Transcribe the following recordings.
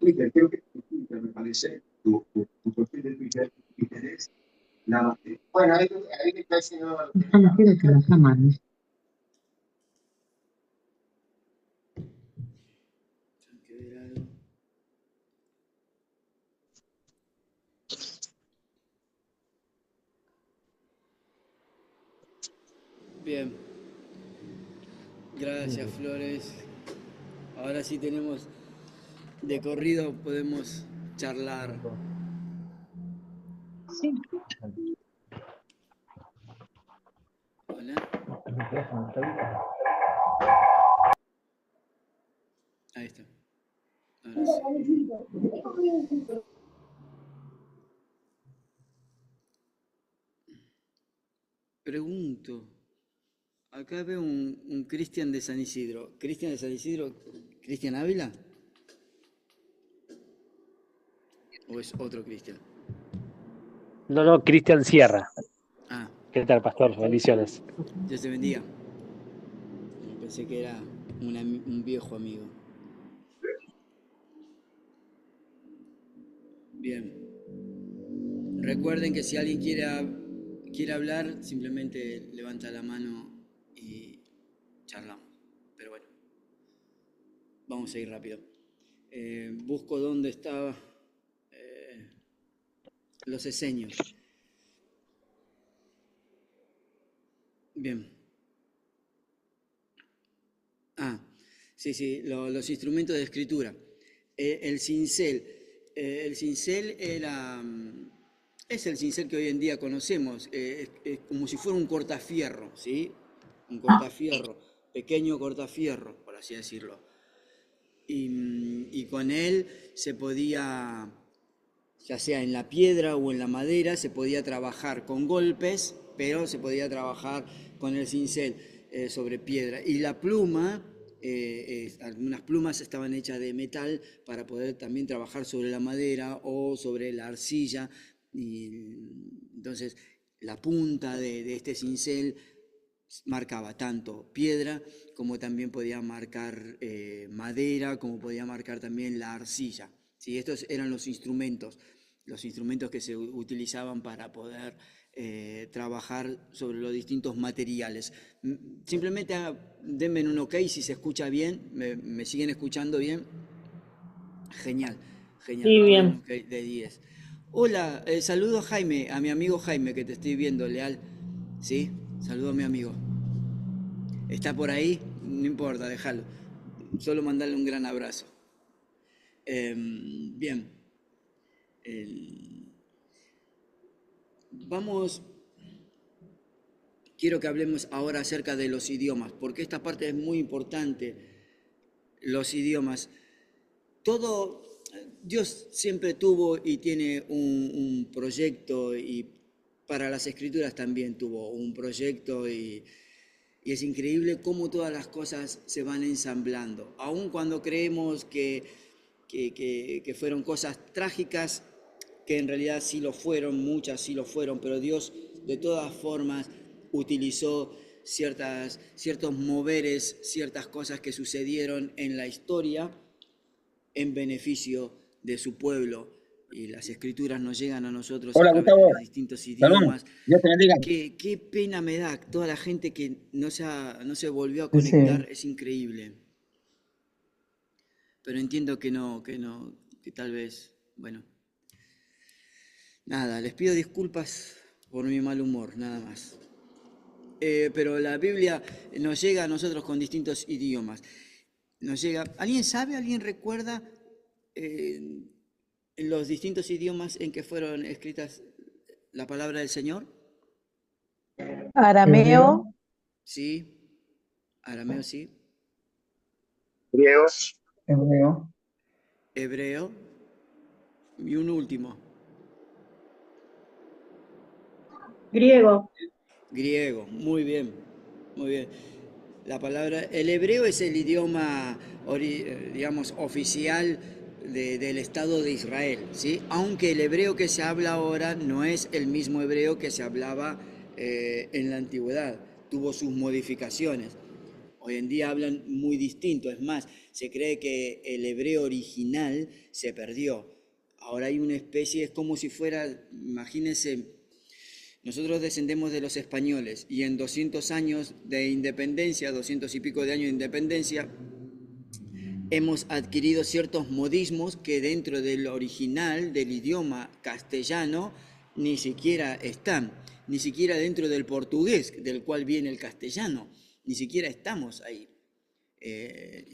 Twitter, creo que tu Twitter, me parece, tu perfil de Twitter, Twitter es la. Bueno, ahí me está diciendo. No quiero que la cámara. Bien. Gracias, Flores. Ahora sí tenemos de corrido, podemos charlar. Sí. Hola. Ahí está. Ahora sí. Pregunto. Acá veo un Cristian de San Isidro. ¿Cristian de San Isidro? ¿Cristian Ávila? ¿O es otro Cristian? No, Cristian Sierra. Ah. ¿Qué tal, pastor? Bendiciones. Dios te bendiga. Pensé que era un viejo amigo. Bien. Recuerden que si alguien quiere hablar, simplemente levanta la mano y charlamos. Pero bueno, vamos a ir rápido. Busco dónde estaba los esenios. Bien. Sí, los instrumentos de escritura. El cincel. El cincel es el cincel que hoy en día conocemos. Es como si fuera un cortafierro, ¿sí? Un cortafierro, pequeño cortafierro, por así decirlo. Y con él se podía, ya sea en la piedra o en la madera, se podía trabajar con golpes, pero se podía trabajar con el cincel sobre piedra. Y la pluma, algunas plumas estaban hechas de metal para poder también trabajar sobre la madera o sobre la arcilla. Y entonces la punta de este cincel marcaba tanto piedra como también podía marcar madera, como podía marcar también la arcilla. ¿Sí? Estos eran los instrumentos que se utilizaban para poder trabajar sobre los distintos materiales. Simplemente denme un ok si se escucha bien, me siguen escuchando bien. Genial, genial. Sí, bien. Okay, de 10. Hola, saludo a Jaime, a mi amigo Jaime que te estoy viendo, Leal. ¿Sí? Saludo a mi amigo. ¿Está por ahí? No importa, déjalo. Solo mandarle un gran abrazo. Bien. Quiero que hablemos ahora acerca de los idiomas, porque esta parte es muy importante. Los idiomas. Dios siempre tuvo y tiene un proyecto, y para las escrituras también tuvo un proyecto, y es increíble cómo todas las cosas se van ensamblando. Aun cuando creemos que fueron cosas trágicas, que en realidad sí lo fueron, muchas sí lo fueron, pero Dios de todas formas utilizó ciertos moveres, ciertas cosas que sucedieron en la historia en beneficio de su pueblo. Y las escrituras nos llegan a nosotros a través de los distintos idiomas. Dios te bendiga. Qué pena me da toda la gente que no se volvió a conectar, es increíble. Pero entiendo que tal vez, bueno. Nada, les pido disculpas por mi mal humor, nada más. Pero la Biblia nos llega a nosotros con distintos idiomas. ¿Alguien sabe, alguien recuerda los distintos idiomas en que fueron escritas la palabra del Señor? Arameo. Sí, arameo sí. Griego. Hebreo. Hebreo. Y un último. Griego. Griego, muy bien, muy bien. El hebreo es el idioma, digamos, oficial del Estado de Israel, ¿sí? Aunque el hebreo que se habla ahora no es el mismo hebreo que se hablaba en la antigüedad, tuvo sus modificaciones. Hoy en día hablan muy distinto, es más, se cree que el hebreo original se perdió. Ahora hay una especie, es como si fuera, imagínense, nosotros descendemos de los españoles y en 200 años de independencia, 200 y pico de años de independencia, hemos adquirido ciertos modismos que dentro del original, del idioma castellano, ni siquiera están, ni siquiera dentro del portugués, del cual viene el castellano, ni siquiera estamos ahí.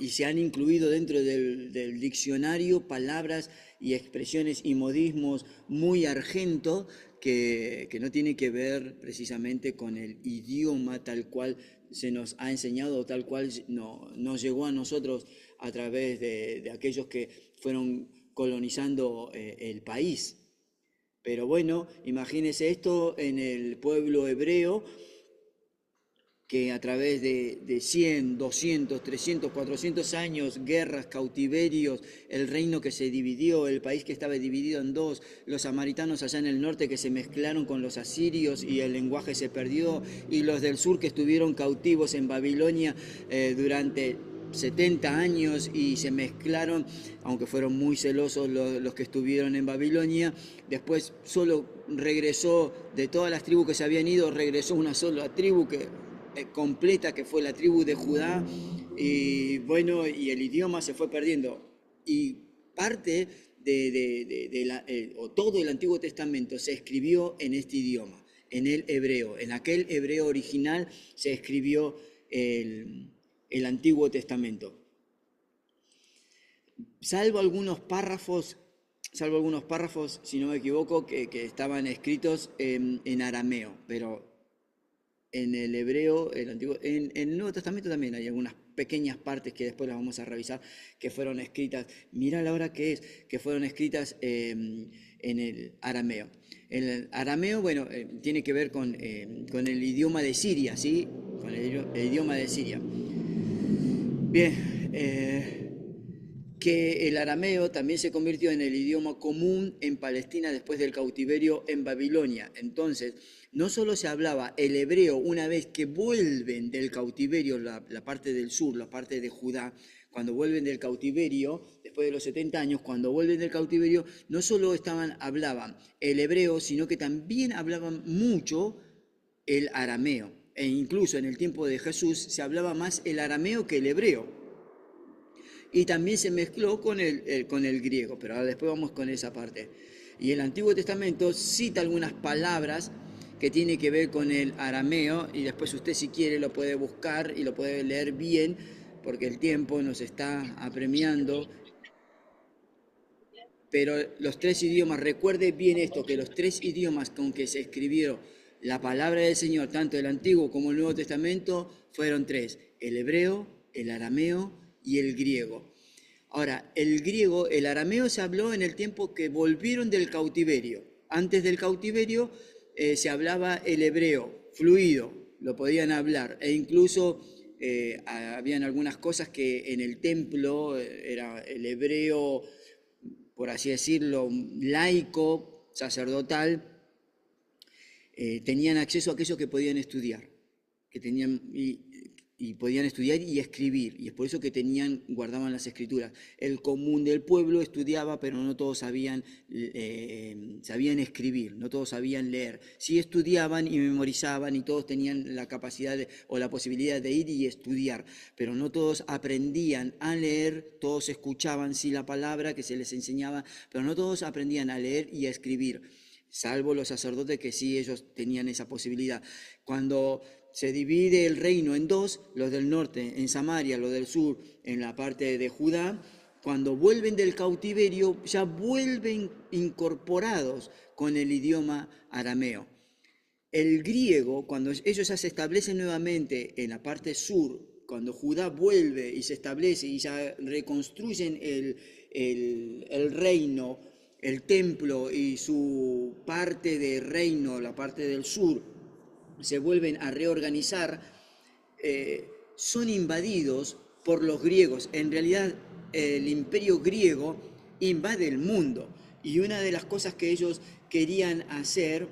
Y se han incluido dentro del diccionario palabras y expresiones y modismos muy argento que no tiene que ver precisamente con el idioma tal cual se nos ha enseñado, tal cual nos llegó a nosotros a través de aquellos que fueron colonizando el país. Pero bueno, imagínense esto en el pueblo hebreo, que a través de 100, 200, 300, 400 años, guerras, cautiverios, el reino que se dividió, el país que estaba dividido en dos, los samaritanos allá en el norte que se mezclaron con los asirios y el lenguaje se perdió, y los del sur que estuvieron cautivos en Babilonia durante 70 años y se mezclaron, aunque fueron muy celosos los que estuvieron en Babilonia. Después solo regresó, de todas las tribus que se habían ido, regresó una sola tribu completa, que fue la tribu de Judá, y bueno, y el idioma se fue perdiendo, y parte o todo el Antiguo Testamento se escribió en este idioma, en el hebreo, en aquel hebreo original se escribió el Antiguo Testamento, salvo algunos párrafos, si no me equivoco, que estaban escritos en arameo, pero en el hebreo, el antiguo, en el Nuevo Testamento también hay algunas pequeñas partes que después las vamos a revisar, que fueron escritas, mira la hora que es, que fueron escritas en el arameo. El arameo, bueno, tiene que ver con el idioma de Siria, ¿sí? Con el idioma de Siria. Bien, que el arameo también se convirtió en el idioma común en Palestina después del cautiverio en Babilonia. Entonces, no solo se hablaba el hebreo una vez que vuelven del cautiverio, la parte del sur, la parte de Judá, cuando vuelven del cautiverio, después de los 70 años, cuando vuelven del cautiverio, no solo hablaban el hebreo, sino que también hablaban mucho el arameo. E incluso en el tiempo de Jesús se hablaba más el arameo que el hebreo. Y también se mezcló con el griego, pero ahora después vamos con esa parte. Y el Antiguo Testamento cita algunas palabras que tienen que ver con el arameo, y después usted si quiere lo puede buscar y lo puede leer bien, porque el tiempo nos está apremiando. Pero los tres idiomas, recuerde bien esto, que los tres idiomas con que se escribió la palabra del Señor, tanto el Antiguo como el Nuevo Testamento, fueron tres: el hebreo, el arameo y el griego. Ahora, el griego, el arameo se habló en el tiempo que volvieron del cautiverio. Antes del cautiverio se hablaba el hebreo, fluido, lo podían hablar, e incluso habían algunas cosas que en el templo era el hebreo, por así decirlo, laico, sacerdotal, tenían acceso a aquello que podían estudiar, que tenían y podían estudiar y escribir, y es por eso que guardaban las escrituras. El común del pueblo estudiaba, pero no todos sabían escribir, no todos sabían leer. Sí estudiaban y memorizaban, y todos tenían la capacidad o la posibilidad de ir y estudiar, pero no todos aprendían a leer. Todos escuchaban sí la palabra que se les enseñaba, pero no todos aprendían a leer y a escribir, salvo los sacerdotes, que sí, ellos tenían esa posibilidad. Cuando se divide el reino en dos, los del norte en Samaria, los del sur en la parte de Judá, cuando vuelven del cautiverio ya vuelven incorporados con el idioma arameo. El griego, cuando ellos ya se establecen nuevamente en la parte sur, cuando Judá vuelve y se establece y ya reconstruyen el reino, el templo y su parte de reino, la parte del sur, se vuelven a reorganizar, son invadidos por los griegos. En realidad, el imperio griego invade el mundo, y una de las cosas que ellos querían hacer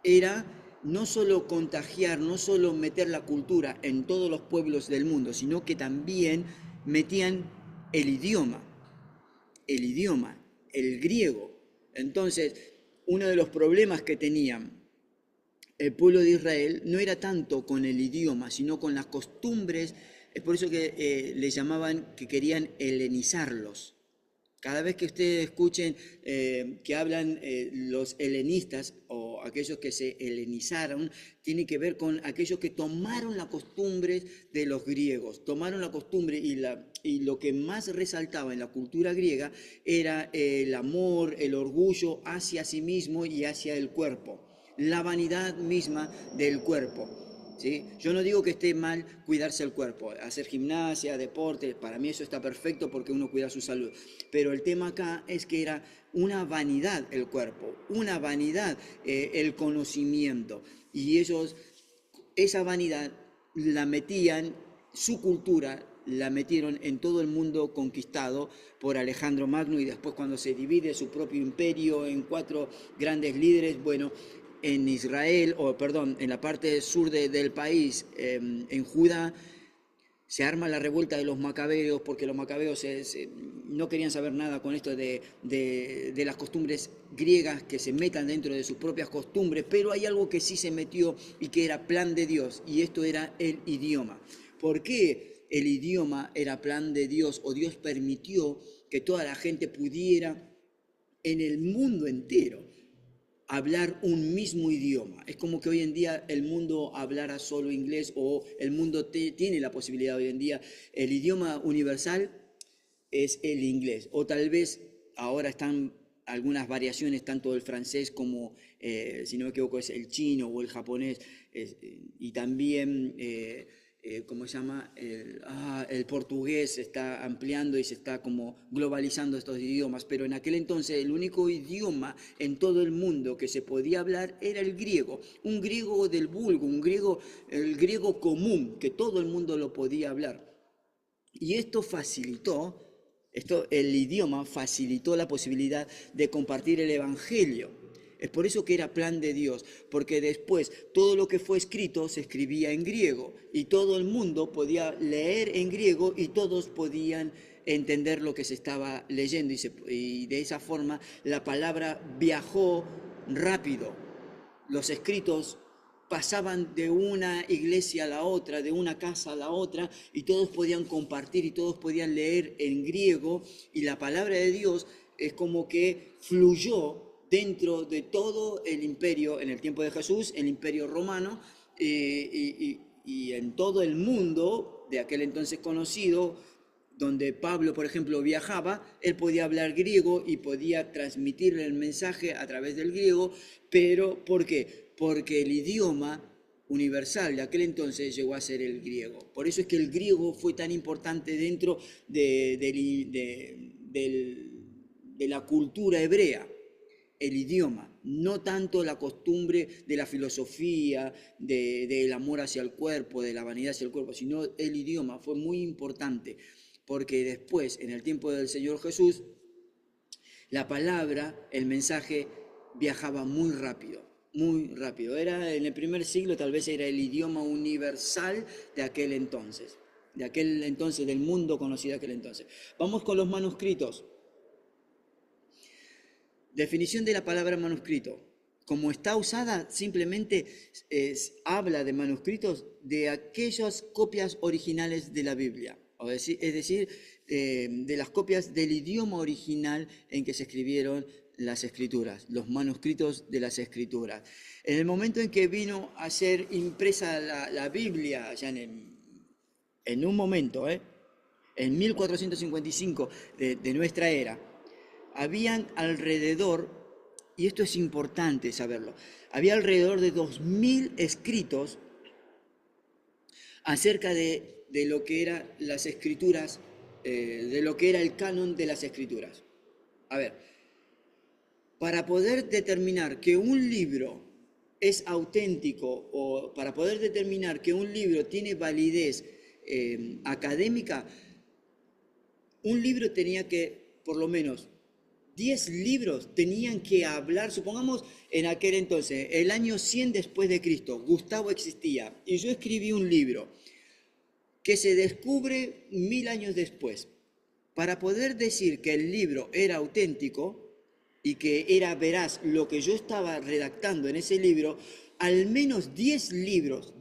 era no solo contagiar, no solo meter la cultura en todos los pueblos del mundo, sino que también metían el idioma, el idioma, el griego. Entonces, uno de los problemas que tenían el pueblo de Israel no era tanto con el idioma, sino con las costumbres. Es por eso que le llamaban que querían helenizarlos. Cada vez que ustedes escuchen que hablan los helenistas o aquellos que se helenizaron, tiene que ver con aquellos que tomaron las costumbres de los griegos, tomaron la costumbre y lo que más resaltaba en la cultura griega era el amor, el orgullo hacia sí mismo y hacia el cuerpo, la vanidad misma del cuerpo. ¿Sí? Yo no digo que esté mal cuidarse el cuerpo, hacer gimnasia, deporte, para mí eso está perfecto porque uno cuida su salud. Pero el tema acá es que era una vanidad el cuerpo, una vanidad el conocimiento. Y ellos, esa vanidad la metían, su cultura la metieron en todo el mundo conquistado por Alejandro Magno y después cuando se divide su propio imperio en 4 grandes líderes, bueno, en Israel, o perdón, en la parte sur del país, en Judá, se arma la revuelta de los macabeos, porque los macabeos no querían saber nada con esto de las costumbres griegas, que se metan dentro de sus propias costumbres, pero hay algo que sí se metió y que era plan de Dios, y esto era el idioma. ¿Por qué el idioma era plan de Dios, o Dios permitió que toda la gente pudiera en el mundo entero hablar un mismo idioma? Es como que hoy en día el mundo hablara solo inglés, o el mundo tiene la posibilidad hoy en día, el idioma universal es el inglés, o tal vez ahora están algunas variaciones, tanto del francés como, si no me equivoco, es el chino o el japonés, y también ¿cómo se llama? El portugués se está ampliando y se está como globalizando estos idiomas, pero en aquel entonces el único idioma en todo el mundo que se podía hablar era el griego, un griego del vulgo, el griego común, que todo el mundo lo podía hablar. Y esto el idioma facilitó la posibilidad de compartir el evangelio. Es por eso que era plan de Dios, porque después todo lo que fue escrito se escribía en griego y todo el mundo podía leer en griego y todos podían entender lo que se estaba leyendo, y de esa forma la palabra viajó rápido. Los escritos pasaban de una iglesia a la otra, de una casa a la otra, y todos podían compartir y todos podían leer en griego, y la palabra de Dios es como que fluyó dentro de todo el imperio, en el tiempo de Jesús, el imperio romano, y en todo el mundo de aquel entonces conocido, donde Pablo, por ejemplo, viajaba, él podía hablar griego y podía transmitirle el mensaje a través del griego, pero ¿por qué? Porque el idioma universal de aquel entonces llegó a ser el griego. Por eso es que el griego fue tan importante dentro de la cultura hebrea, el idioma, no tanto la costumbre de la filosofía, del amor hacia el cuerpo, de la vanidad hacia el cuerpo, sino el idioma fue muy importante, porque después, en el tiempo del Señor Jesús, la palabra, el mensaje, viajaba muy rápido, muy rápido. Era en el primer siglo, tal vez era el idioma universal de aquel entonces, del mundo conocido de aquel entonces. Vamos con los manuscritos. Definición de la palabra manuscrito. Como está usada, simplemente habla de manuscritos de aquellas copias originales de la Biblia, es decir, de las copias del idioma original en que se escribieron las escrituras, los manuscritos de las escrituras. En el momento en que vino a ser impresa la Biblia, ya en un momento, en 1455 de nuestra era, habían alrededor, y esto es importante saberlo, había alrededor de 2000 escritos acerca de lo que eran las escrituras, de lo que era el canon de las escrituras. A ver, para poder determinar que un libro es auténtico, o para poder determinar que un libro tiene validez académica, un libro tenía que, por lo menos, 10 libros tenían que hablar, supongamos en aquel entonces, el año 100 después de Cristo, Gustavo existía, y yo escribí un libro que se descubre 1000 años después. Para poder decir que el libro era auténtico y que era veraz lo que yo estaba redactando en ese libro, al menos 10 libros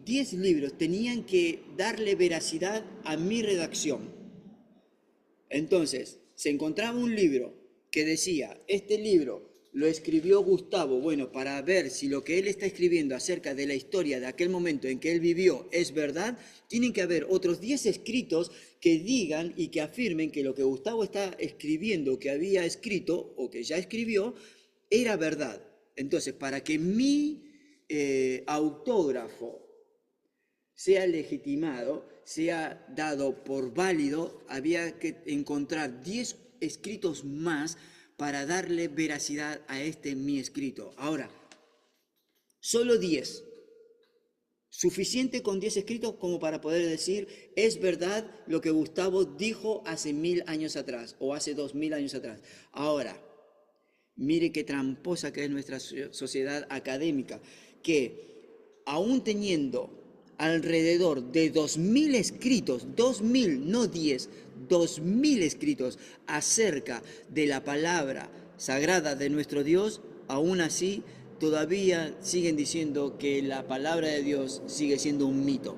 tenían que darle veracidad a mi redacción. Entonces, se encontraba un libro que decía, este libro lo escribió Gustavo, bueno, para ver si lo que él está escribiendo acerca de la historia de aquel momento en que él vivió es verdad, tienen que haber otros 10 escritos que digan y que afirmen que lo que Gustavo está escribiendo, que había escrito o que ya escribió, era verdad. Entonces, para que mi autógrafo sea legitimado, sea dado por válido, había que encontrar 10 escritos más para darle veracidad a este mi escrito. Ahora, solo 10. Suficiente con 10 escritos como para poder decir, es verdad lo que Gustavo dijo hace 1000 años atrás o hace 2000 años atrás. Ahora, mire qué tramposa que es nuestra sociedad académica, que aún teniendo alrededor de 2000 escritos, 2000, no 10, 2000 escritos acerca de la palabra sagrada de nuestro Dios, aún así todavía siguen diciendo que la palabra de Dios sigue siendo un mito.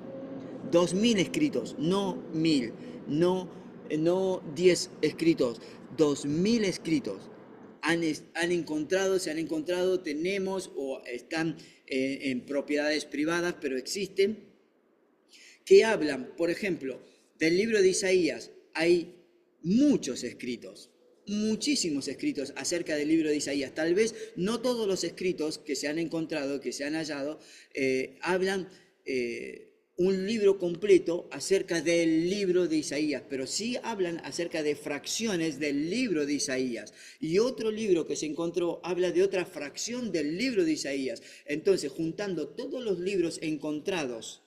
2000 escritos, no 1000, no 10 escritos, 2000 escritos. Se han encontrado, tenemos o están en propiedades privadas, pero existen, que hablan, por ejemplo, del libro de Isaías. Hay muchos escritos, muchísimos escritos acerca del libro de Isaías. Tal vez no todos los escritos que se han encontrado, que se han hallado, hablan un libro completo acerca del libro de Isaías, pero sí hablan acerca de fracciones del libro de Isaías. Y otro libro que se encontró habla de otra fracción del libro de Isaías. Entonces, juntando todos los libros encontrados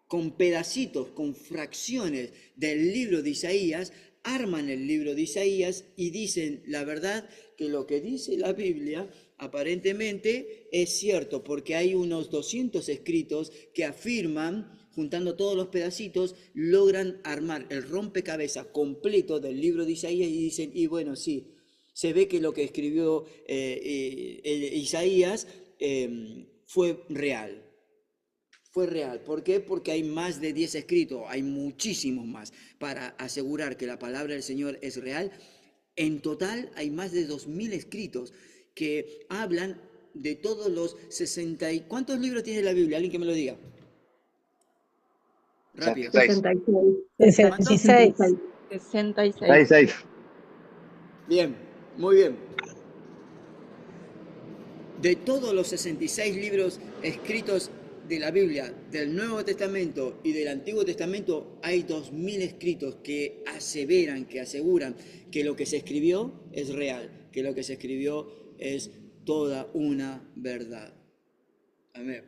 con pedacitos, con fracciones del libro de Isaías, arman el libro de Isaías y dicen la verdad, que lo que dice la Biblia aparentemente es cierto, porque hay unos 200 escritos que afirman, juntando todos los pedacitos, logran armar el rompecabezas completo del libro de Isaías y dicen, y bueno, sí, se ve que lo que escribió Isaías fue real. Fue real. ¿Por qué? Porque hay más de 10 escritos, hay muchísimos más para asegurar que la palabra del Señor es real. En total hay más de 2000 escritos que hablan de todos los 60 y... ¿Cuántos libros tiene la Biblia? ¿Alguien que me lo diga? Rápido. 66. ¿Cuántos? 66. 66. 6. Bien, muy bien. De todos los 66 libros escritos de la Biblia, del Nuevo Testamento y del Antiguo Testamento, hay 2000 escritos que aseveran, que aseguran que lo que se escribió es real, que lo que se escribió es toda una verdad. Amén.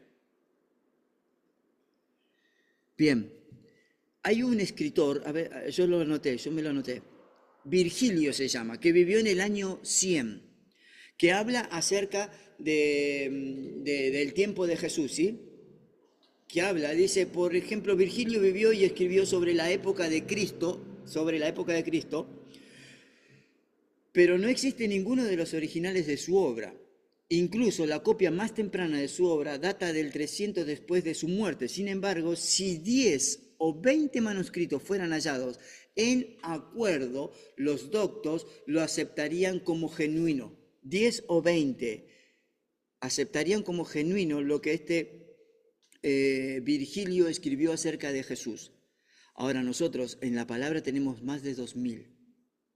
Bien, hay un escritor, a ver, yo me lo anoté, Virgilio se llama, que vivió en el año 100, que habla acerca del tiempo de Jesús, ¿sí? Que habla, dice, por ejemplo, Virgilio vivió y escribió sobre la época de Cristo, pero no existe ninguno de los originales de su obra. Incluso la copia más temprana de su obra data del 300 después de su muerte. Sin embargo, si 10 o 20 manuscritos fueran hallados en acuerdo, los doctos lo aceptarían como genuino. 10 o 20 aceptarían como genuino lo que Virgilio escribió acerca de Jesús. Ahora nosotros en la palabra tenemos más de 2000.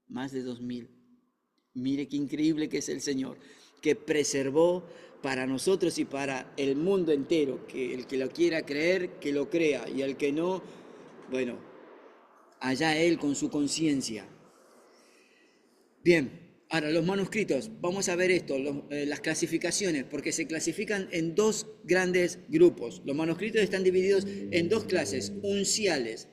Más de 2000. Mire qué increíble que es el Señor, que preservó para nosotros y para el mundo entero, que el que lo quiera creer, que lo crea, y el que no, bueno, allá él con su conciencia. Bien, ahora los manuscritos, vamos a ver esto, las clasificaciones, porque se clasifican en dos grandes grupos. Los manuscritos están divididos en dos clases, unciales.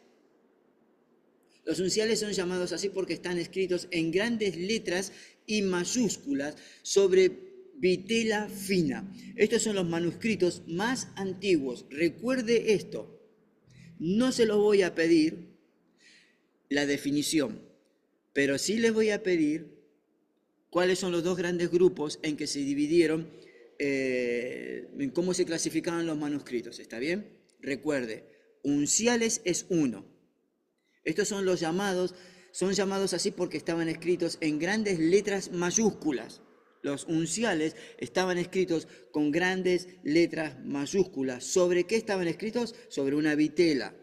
Los unciales son llamados así porque están escritos en grandes letras y mayúsculas sobre vitela fina. Estos son los manuscritos más antiguos. Recuerde esto. No se los voy a pedir la definición, pero sí les voy a pedir cuáles son los dos grandes grupos en que se dividieron, en cómo se clasificaban los manuscritos. ¿Está bien? Recuerde, unciales es uno. Estos son llamados así porque estaban escritos en grandes letras mayúsculas. Los unciales estaban escritos con grandes letras mayúsculas. ¿Sobre qué estaban escritos? Sobre una vitela.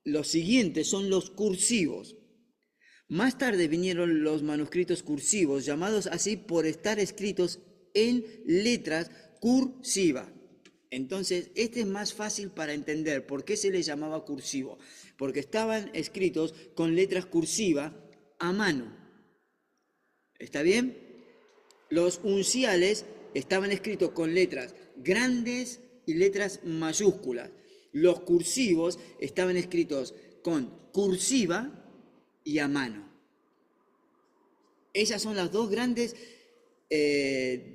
Los siguientes son los cursivos. Más tarde vinieron los manuscritos cursivos, llamados así por estar escritos en letras cursivas. Entonces, este es más fácil para entender por qué se les llamaba cursivo. Porque estaban escritos con letras cursivas a mano. ¿Está bien? Los unciales estaban escritos con letras grandes y letras mayúsculas. Los cursivos estaban escritos con cursiva y a mano. Esas son las dos grandes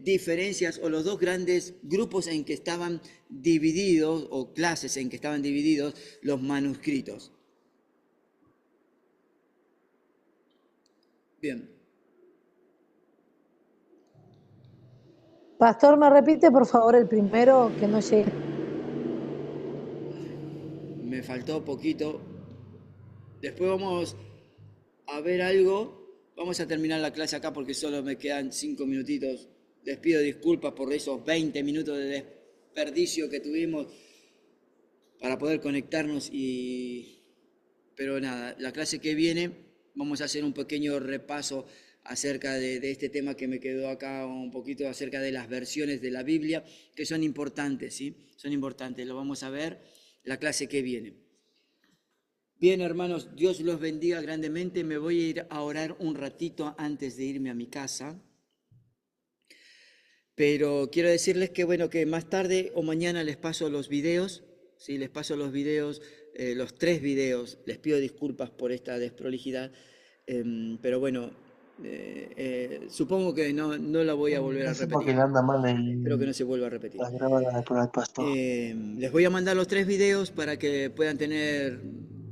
diferencias o los dos grandes grupos en que estaban divididos o clases en que estaban divididos los manuscritos. Bien. Pastor, ¿me repite por favor el primero que no llegué? Me faltó poquito. Después vamos a ver algo. Vamos a terminar la clase acá porque solo me quedan 5 minutitos. Les pido disculpas por esos 20 minutos de desperdicio que tuvimos para poder conectarnos. Pero nada, la clase que viene vamos a hacer un pequeño repaso acerca de este tema que me quedó acá, un poquito acerca de las versiones de la Biblia, que son importantes, ¿sí? Son importantes, lo vamos a ver la clase que viene. Bien, hermanos, Dios los bendiga grandemente. Me voy a ir a orar un ratito antes de irme a mi casa. Pero quiero decirles que, bueno, que más tarde o mañana les paso los videos. Sí, les paso los videos, los 3 videos. Les pido disculpas por esta desprolijidad. Pero bueno, supongo que no la voy a volver a repetir. Espero que no se vuelva a repetir. Les voy a mandar los 3 videos para que puedan tener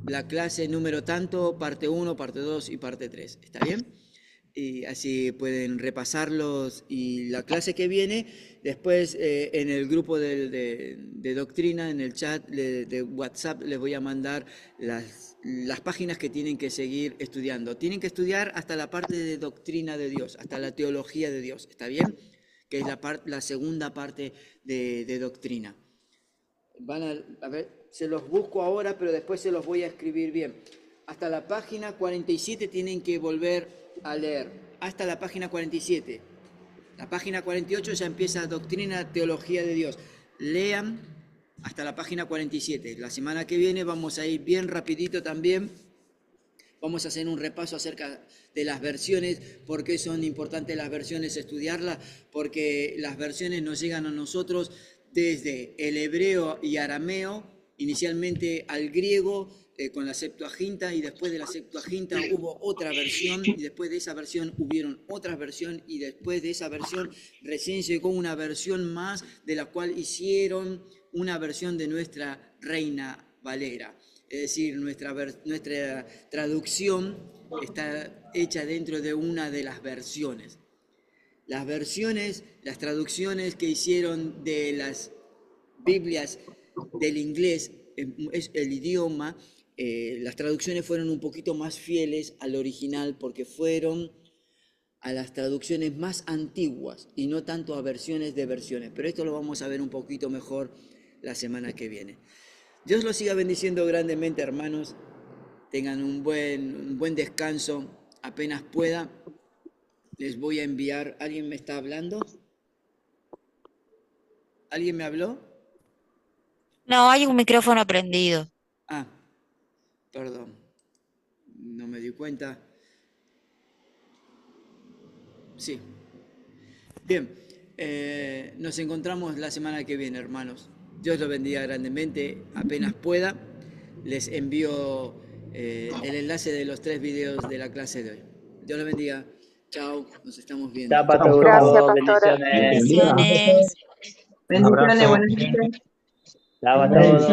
la clase número tanto, parte 1, parte 2 y parte 3. ¿Está bien? Y así pueden repasarlos. Y la clase que viene, después en el grupo de doctrina, en el chat de WhatsApp, les voy a mandar las páginas que tienen que seguir estudiando. Tienen que estudiar hasta la parte de doctrina de Dios, hasta la teología de Dios. ¿Está bien? Que es la segunda parte de doctrina. Van a ver, se los busco ahora, pero después se los voy a escribir bien. Hasta la página 47 tienen que volver a leer. Hasta la página 47. La página 48 ya empieza doctrina, teología de Dios. Lean hasta la página 47. La semana que viene vamos a ir bien rapidito también. Vamos a hacer un repaso acerca de las versiones, por qué son importantes las versiones, estudiarlas, porque las versiones nos llegan a nosotros desde el hebreo y arameo, inicialmente al griego con la Septuaginta, y después de la Septuaginta hubo otra versión, y después de esa versión hubieron otras versiones, y después de esa versión recién llegó una versión más, de la cual hicieron una versión de nuestra Reina Valera. Es decir, nuestra traducción está hecha dentro de una de las versiones. Las versiones, las traducciones que hicieron de las Biblias del inglés, es el idioma, las traducciones fueron un poquito más fieles al original porque fueron a las traducciones más antiguas y no tanto a versiones de versiones. Pero esto lo vamos a ver un poquito mejor la semana que viene. Dios los siga bendiciendo grandemente, hermanos. Tengan un buen descanso. Apenas pueda, les voy a enviar. ¿Alguien me está hablando? ¿Alguien me habló? No, hay un micrófono prendido. Ah, perdón. No me di cuenta. Sí. Bien. Nos encontramos la semana que viene, hermanos. Dios los bendiga grandemente. Apenas pueda, les envío el enlace de los 3 videos de la clase de hoy. Dios los bendiga. Chao, nos estamos viendo. Chao, Pastor Gracias, Gustavo. pastora. Bendiciones. Bendiciones. Bendiciones, abrazo. buenas noches. Chao a todos.